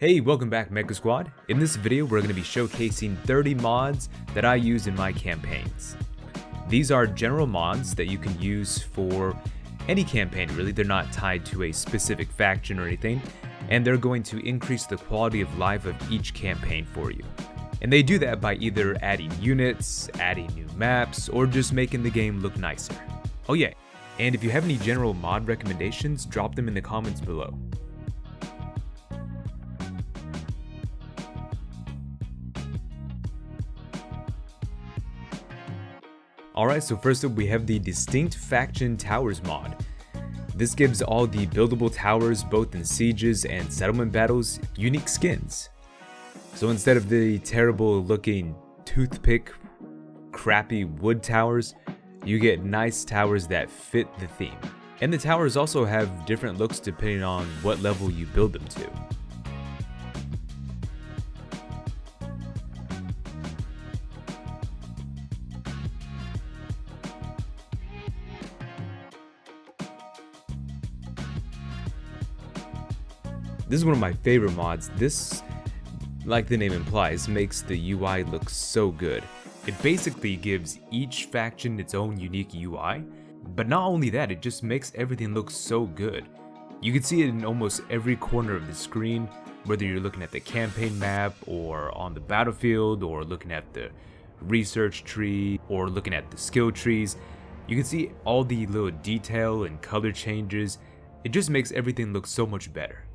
Hey, welcome back Mecha Squad. In this video we're going to be showcasing 30 mods that I use in my campaigns. These are general mods that you can use for any campaign really, they're not tied to a specific faction or anything, and they're going to increase the quality of life of each campaign for you. And they do that by either adding units, adding new maps, or just making the game look nicer. Oh yeah, and if you have any general mod recommendations, drop them in the comments below. Alright, so first up we have the Distinct Faction Towers mod. This gives all the buildable towers, both in sieges and settlement battles, unique skins. So instead of the terrible looking toothpick, crappy wood towers, you get nice towers that fit the theme. And the towers also have different looks depending on what level you build them to. This is one of my favorite mods. This, like the name implies, makes the UI look so good. It basically gives each faction its own unique UI, but not only that, it just makes everything look so good. You can see it in almost every corner of the screen, whether you're looking at the campaign map, or on the battlefield, or looking at the research tree, or looking at the skill trees. You can see all the little detail and color changes. It just makes everything look so much better.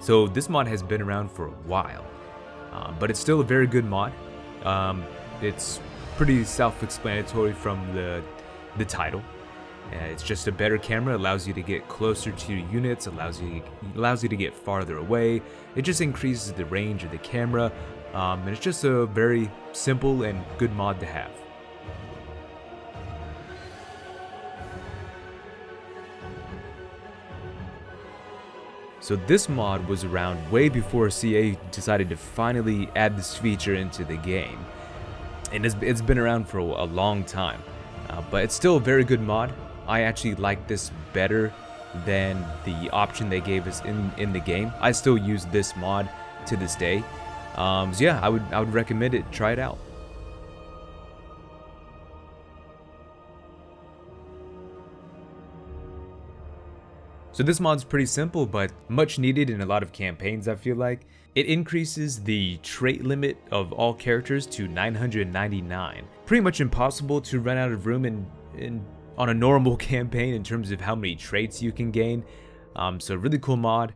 So this mod has been around for a while, but it's still a very good mod. It's pretty self-explanatory from the title. It's just a better camera, allows you to get closer to units, allows you to get farther away. It just increases the range of the camera, and it's just a very simple and good mod to have. So this mod was around way before CA decided to finally add this feature into the game. And it's been around for a long time, but it's still a very good mod. I actually like this better than the option they gave us in the game. I still use this mod to this day. So yeah, I would recommend it, try it out. So this mod's pretty simple, but much needed in a lot of campaigns, I feel like. It increases the trait limit of all characters to 999. Pretty much impossible to run out of room on a normal campaign in terms of how many traits you can gain. So really cool mod.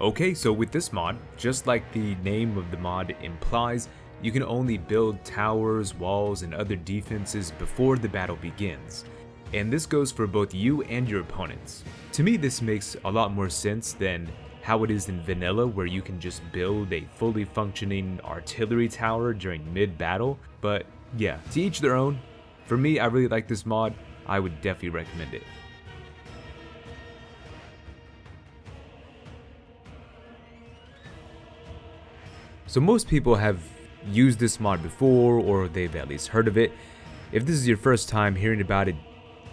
Okay, so with this mod, just like the name of the mod implies, you can only build towers, walls, and other defenses before the battle begins. And this goes for both you and your opponents. To me, this makes a lot more sense than how it is in vanilla, where you can just build a fully functioning artillery tower during mid-battle. But yeah, to each their own. For me, I really like this mod. I would definitely recommend it. So most people have used this mod before, or they've at least heard of it. If this is your first time hearing about it,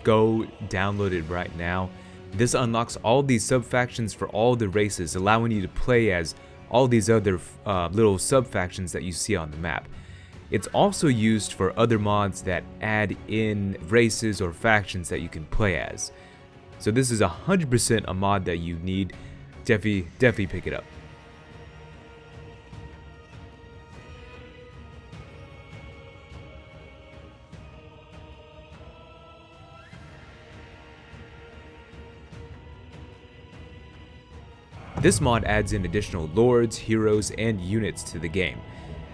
go download it right now. This unlocks all these sub-factions for all the races, allowing you to play as all these other little sub-factions that you see on the map. It's also used for other mods that add in races or factions that you can play as. So this is 100% a mod that you need. Definitely pick it up. This mod adds in additional lords, heroes, and units to the game.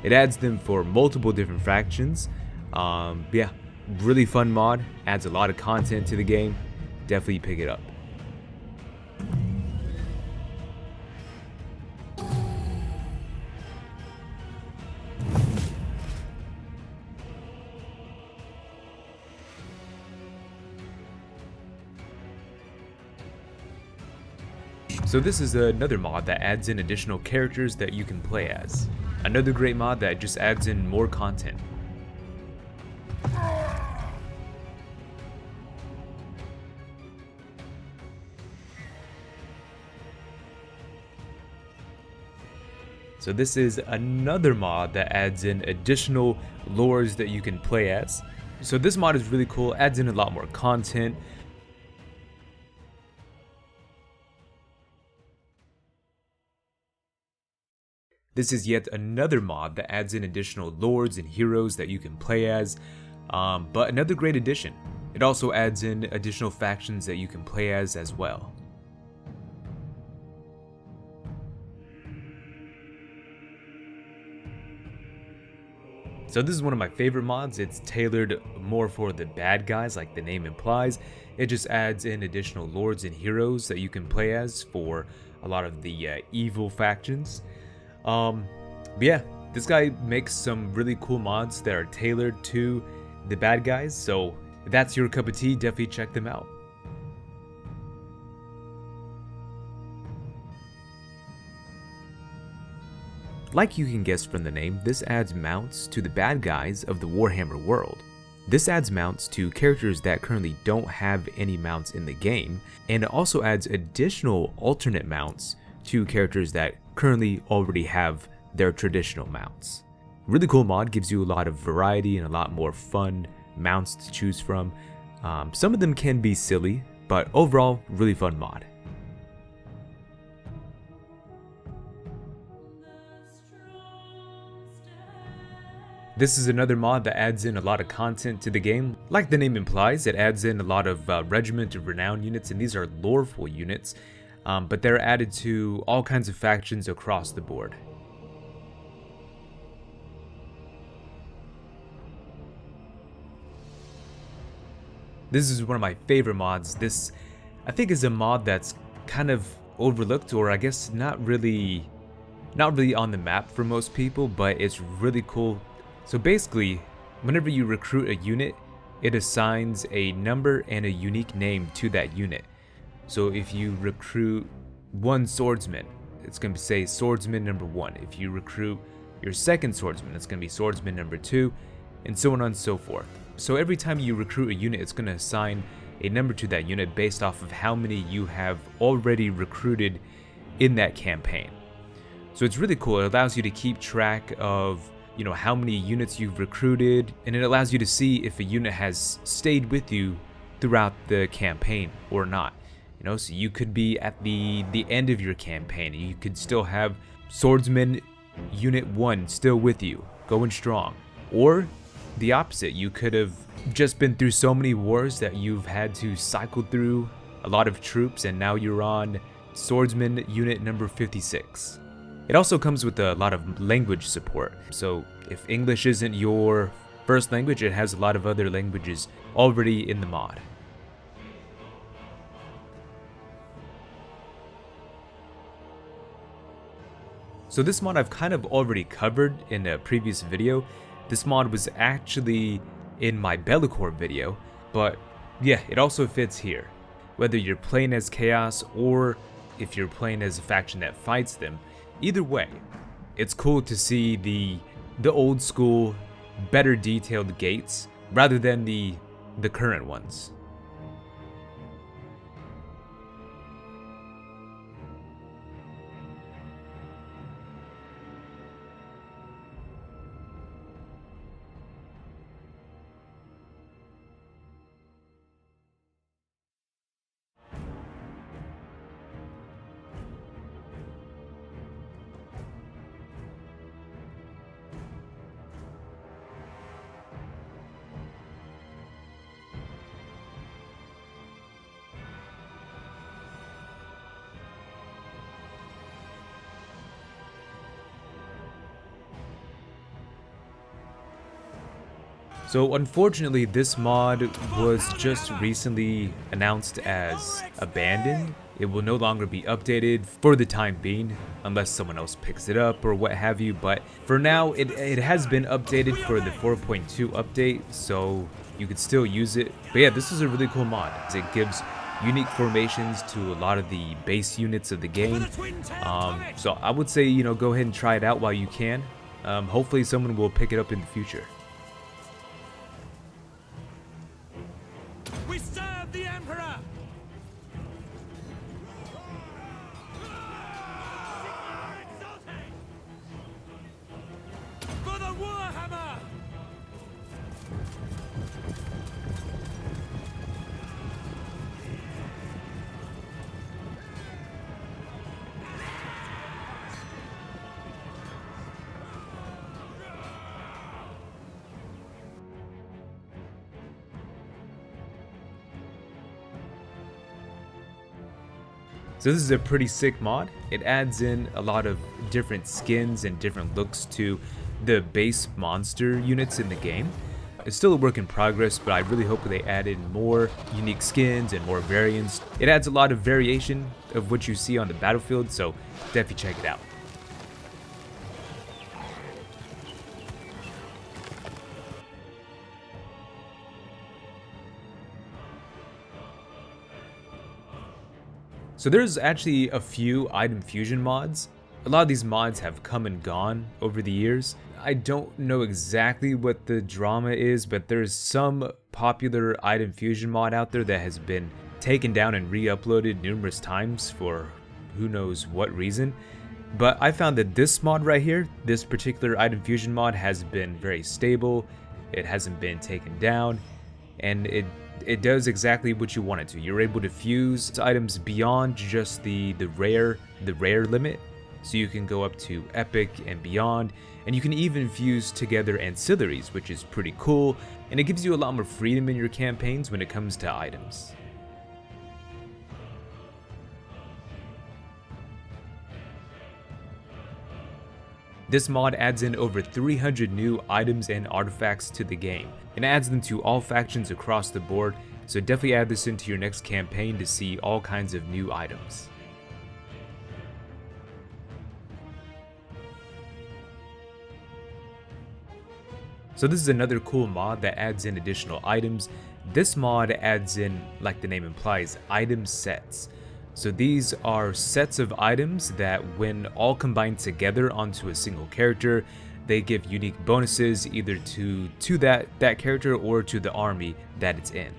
It adds them for multiple different factions. Yeah, really fun mod, adds a lot of content to the game. Definitely pick it up. So this is another mod that adds in additional characters that you can play as. Another great mod that just adds in more content. So this is another mod that adds in additional lores that you can play as. So this mod is really cool, adds in a lot more content. This is yet another mod that adds in additional lords and heroes that you can play as, but another great addition. It also adds in additional factions that you can play as well. So this is one of my favorite mods. It's tailored more for the bad guys, like the name implies. It just adds in additional lords and heroes that you can play as for a lot of the evil factions. But yeah, this guy makes some really cool mods that are tailored to the bad guys, so if that's your cup of tea, definitely check them out. Like you can guess from the name, this adds mounts to the bad guys of the Warhammer world. This adds mounts to characters that currently don't have any mounts in the game, and it also adds additional alternate mounts to characters that currently already have their traditional mounts. Really cool mod, gives you a lot of variety and a lot more fun mounts to choose from. Some of them can be silly, but overall, really fun mod. This is another mod that adds in a lot of content to the game. Like the name implies, it adds in a lot of Regiment of Renown units, and these are loreful units. But they're added to all kinds of factions across the board. This is one of my favorite mods. This, I think, is a mod that's kind of overlooked, or I guess not really on the map for most people, but it's really cool. So basically, whenever you recruit a unit, it assigns a number and a unique name to that unit. So if you recruit one swordsman, it's going to say swordsman number 1. If you recruit your second swordsman, it's going to be swordsman number 2, and so on and so forth. So every time you recruit a unit, it's going to assign a number to that unit based off of how many you have already recruited in that campaign. So it's really cool. It allows you to keep track of, you know, how many units you've recruited, and it allows you to see if a unit has stayed with you throughout the campaign or not. You know, so you could be at the end of your campaign, and you could still have Swordsman Unit 1 still with you, going strong. Or the opposite, you could have just been through so many wars that you've had to cycle through a lot of troops, and now you're on Swordsman Unit number 56. It also comes with a lot of language support. So if English isn't your first language, it has a lot of other languages already in the mod. So this mod I've kind of already covered in a previous video. This mod was actually in my Bellicore video, but yeah, it also fits here. Whether you're playing as Chaos or if you're playing as a faction that fights them, either way, it's cool to see the old school, better detailed gates rather than the current ones. So unfortunately, this mod was just recently announced as abandoned. It will no longer be updated for the time being, unless someone else picks it up or what have you. But for now, it has been updated for the 4.2 update, so you could still use it. But yeah, this is a really cool mod. It gives unique formations to a lot of the base units of the game. So I would say, you know, go ahead and try it out while you can. Hopefully someone will pick it up in the future. We serve the Emperor! For the Warhammer! So this is a pretty sick mod. It adds in a lot of different skins and different looks to the base monster units in the game. It's still a work in progress, but I really hope they add in more unique skins and more variants. It adds a lot of variation of what you see on the battlefield, so definitely check it out. So there's actually a few item fusion mods. A lot of these mods have come and gone over the years. I don't know exactly what the drama is, but there's some popular item fusion mod out there that has been taken down and re-uploaded numerous times for who knows what reason. But I found that this mod right here, this particular item fusion mod, has been very stable. It hasn't been taken down, and it does exactly what you want it to. You're able to fuse items beyond just the rare limit, so you can go up to epic and beyond, and you can even fuse together ancillaries, which is pretty cool, and it gives you a lot more freedom in your campaigns when it comes to items. This mod adds in over 300 new items and artifacts to the game, and adds them to all factions across the board, so definitely add this into your next campaign to see all kinds of new items. So this is another cool mod that adds in additional items. This mod adds in, like the name implies, item sets. So these are sets of items that when all combined together onto a single character, they give unique bonuses either to that character or to the army that it's in.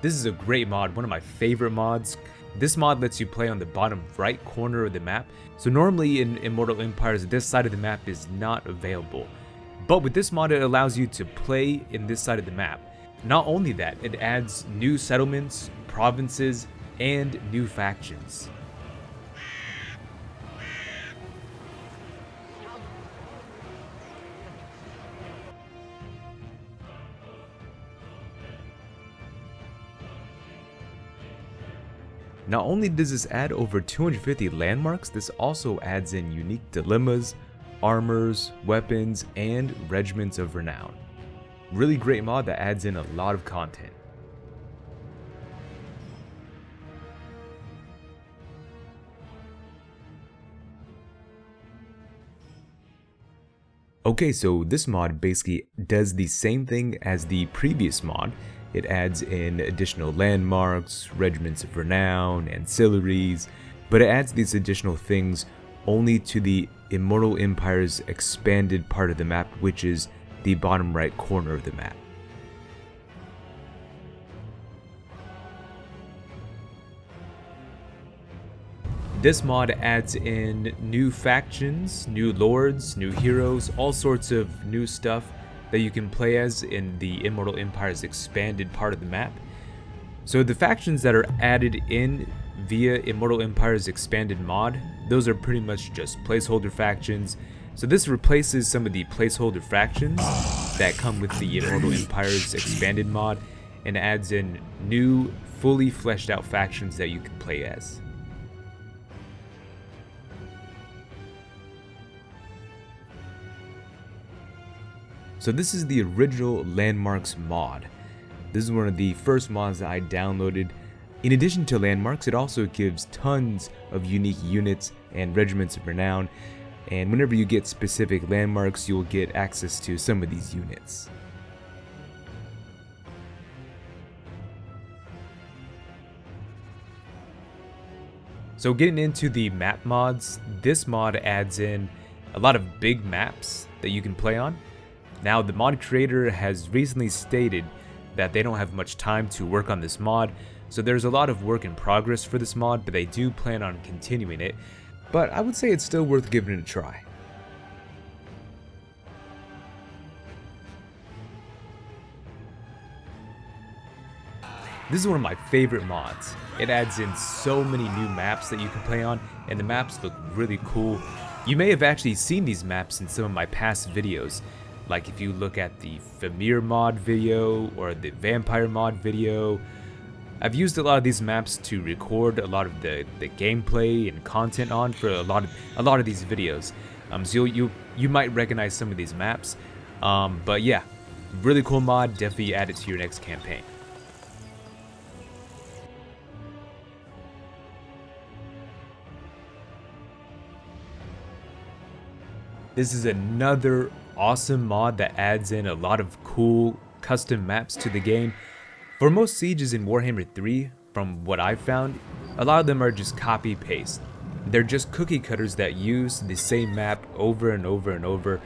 This is a great mod, one of my favorite mods. This mod lets you play on the bottom right corner of the map. So normally in Immortal Empires, this side of the map is not available. But with this mod, it allows you to play in this side of the map. Not only that, it adds new settlements, provinces, and new factions. Not only does this add over 250 landmarks, this also adds in unique dilemmas, armors, weapons, and regiments of renown. Really great mod that adds in a lot of content. Okay, so this mod basically does the same thing as the previous mod. It adds in additional landmarks, regiments of renown, ancillaries, but it adds these additional things only to the Immortal Empire's expanded part of the map, which is the bottom right corner of the map. This mod adds in new factions, new lords, new heroes, all sorts of new stuff that you can play as in the Immortal Empire's expanded part of the map. So the factions that are added in via Immortal Empire's expanded mod, those are pretty much just placeholder factions. So this replaces some of the placeholder factions that come with the Immortal Empire's expanded mod and adds in new, fully fleshed out factions that you can play as. So this is the original Landmarks mod. This is one of the first mods that I downloaded. In addition to landmarks, it also gives tons of unique units and regiments of renown, and whenever you get specific landmarks, you'll get access to some of these units. So getting into the map mods, this mod adds in a lot of big maps that you can play on. Now, the mod creator has recently stated that they don't have much time to work on this mod, so there's a lot of work in progress for this mod, but they do plan on continuing it. But I would say it's still worth giving it a try. This is one of my favorite mods. It adds in so many new maps that you can play on, and the maps look really cool. You may have actually seen these maps in some of my past videos, like if you look at the Famir mod video or the Vampire mod video. I've used a lot of these maps to record a lot of the gameplay and content on for a lot of these videos. So you might recognize some of these maps, but yeah, really cool mod. Definitely add it to your next campaign. This is another awesome mod that adds in a lot of cool custom maps to the game. For most sieges in Warhammer 3, from what I've found, a lot of them are just copy-paste. They're just cookie cutters that use the same map over and over and over.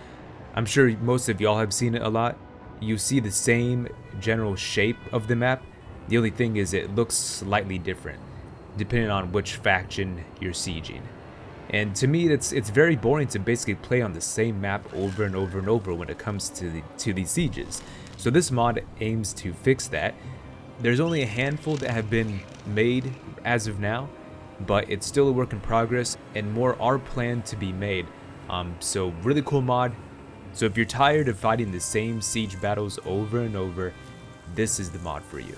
I'm sure most of y'all have seen it a lot. You see the same general shape of the map. The only thing is it looks slightly different, depending on which faction you're sieging. And to me, it's very boring to basically play on the same map over and over and over when it comes to these sieges. So this mod aims to fix that. There's only a handful that have been made as of now, but it's still a work in progress, and more are planned to be made. So really cool mod. So if you're tired of fighting the same siege battles over and over, this is the mod for you.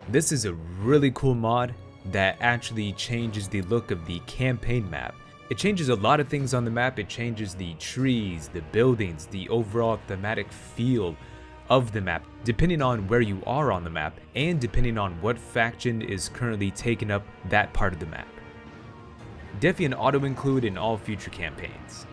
This is a really cool mod that actually changes the look of the campaign map. It changes a lot of things on the map. It changes the trees, the buildings, the overall thematic feel of the map, depending on where you are on the map and depending on what faction is currently taking up that part of the map. Definitely an auto include in all future campaigns.